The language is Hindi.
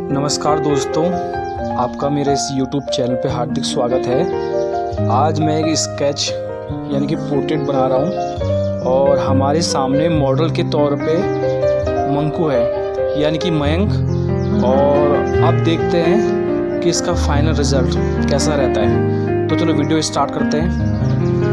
नमस्कार दोस्तों, आपका मेरे इस YouTube चैनल पे हार्दिक स्वागत है। आज मैं एक स्केच यानी कि पोर्ट्रेट बना रहा हूँ और हमारे सामने मॉडल के तौर पे मंकू है यानी कि मयंक। और अब देखते हैं कि इसका फाइनल रिज़ल्ट कैसा रहता है। तो चलो वीडियो स्टार्ट करते हैं।